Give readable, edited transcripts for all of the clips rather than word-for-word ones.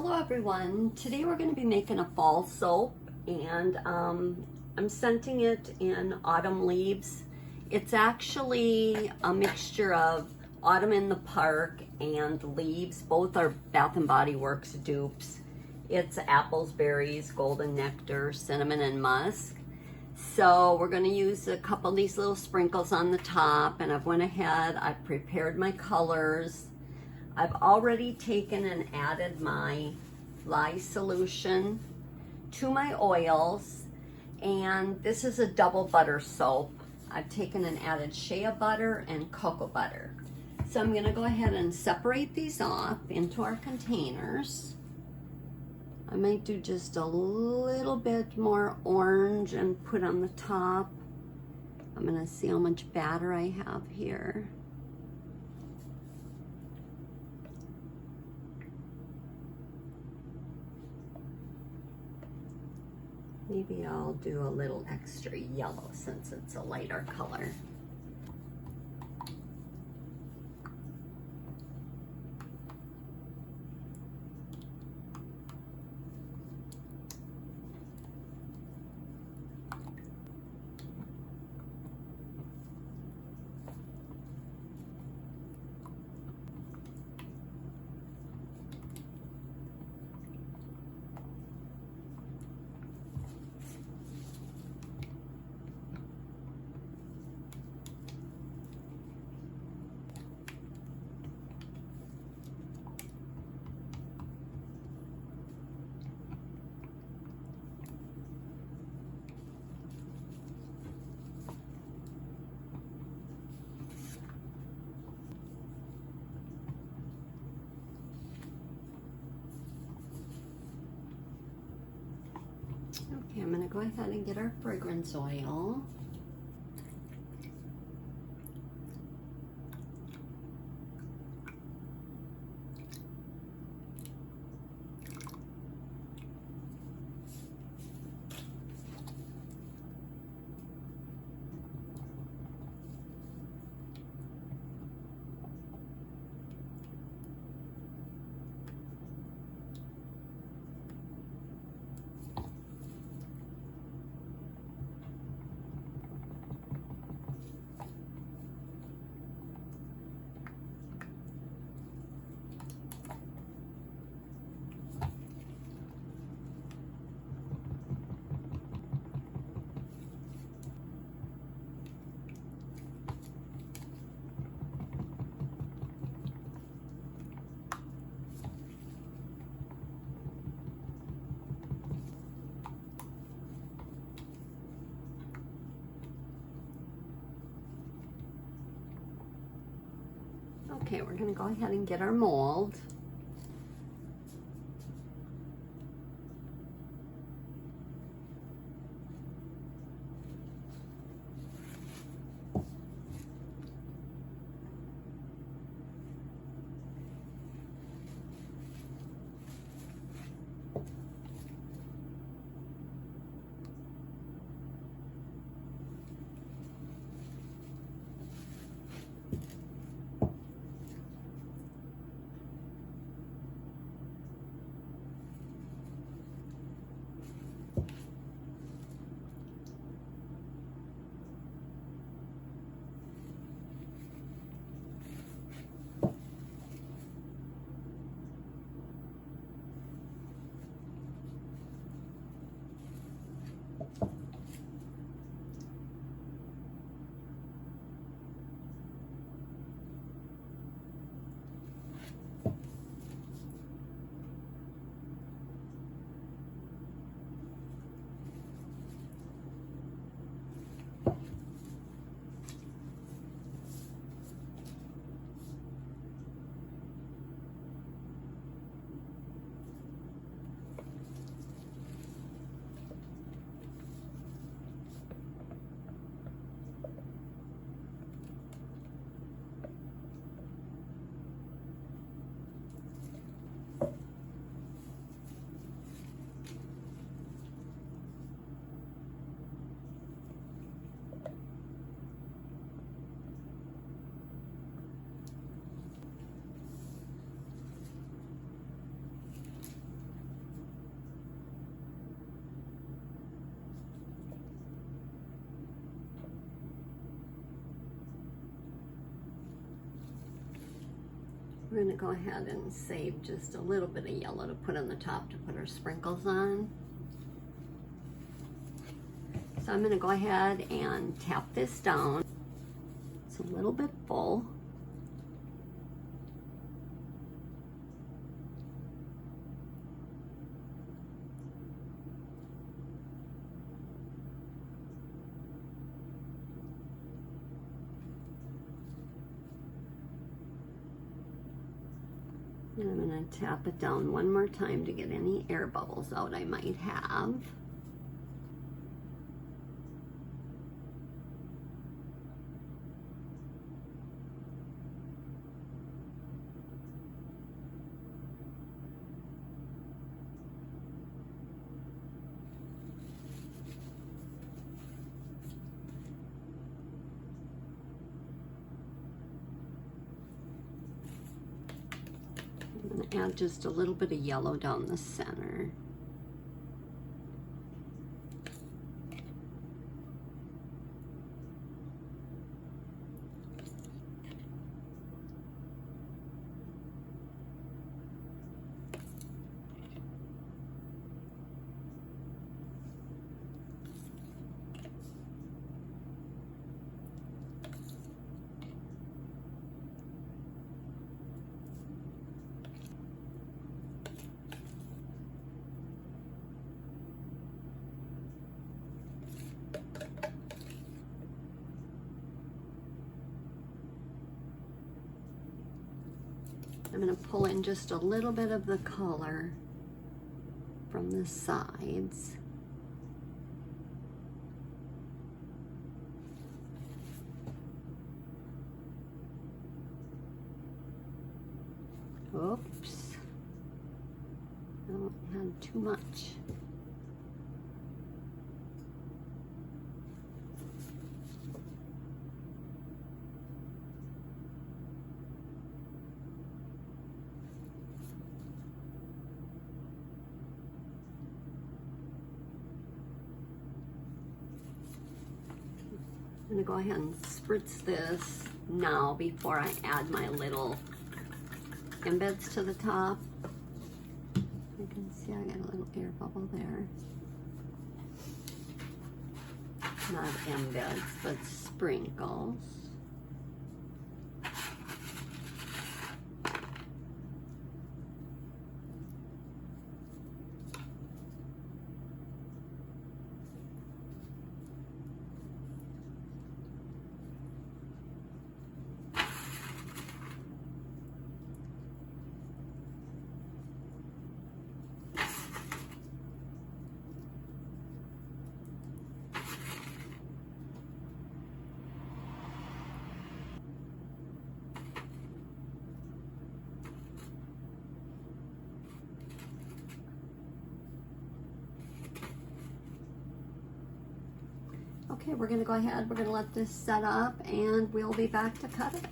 Hello everyone. Today we're going to be making a fall soap, and I'm scenting it in autumn leaves. It's actually a mixture of Autumn in the Park and leaves. Both are Bath and Body Works dupes. It's apples, berries, golden nectar, cinnamon, and musk. So we're going to use a couple of these little sprinkles on the top, and I've went ahead, I've prepared my colors. I've already taken and added my lye solution to my oils, and this is a double butter soap. I've taken and added shea butter and cocoa butter. So I'm going to go ahead and separate these off into our containers. I might do just a little bit more orange and put on the top. I'm going to see how much batter I have here. Maybe I'll do a little extra yellow since it's a lighter color. Okay, I'm going to go ahead and get our fragrance oil. Okay, we're going to go ahead and get our mold. We're gonna go ahead and save just a little bit of yellow to put on the top to put our sprinkles on. So I'm gonna go ahead and tap this down. It's a little bit full. And I'm going to tap it down one more time to get any air bubbles out I might have. I'm going to add just a little bit of yellow down the center. I'm going to pull in just a little bit of the color from the sides. Oops. I don't have too much. I'm going to go ahead and spritz this now before I add my little embeds to the top. You can see I got a little air bubble there. Not embeds, but sprinkles. Okay, we're going to go ahead, we're going to let this set up, and we'll be back to cut it.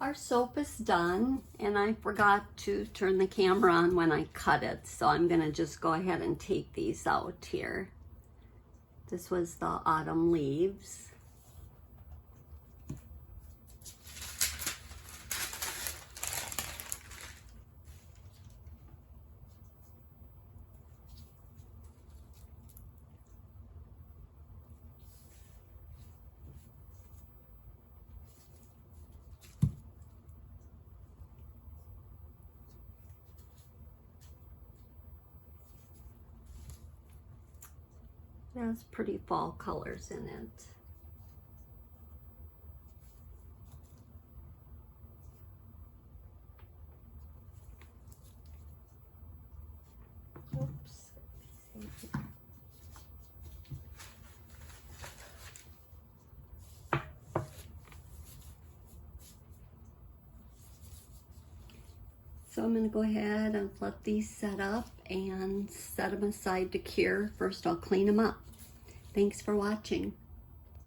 Our soap is done, and I forgot to turn the camera on when I cut it, so I'm going to just go ahead and take these out here. This was the autumn leaves. It has pretty fall colors in it. Oops. So I'm going to go ahead and let these set up and set them aside to cure. First I'll clean them up. Thanks for watching.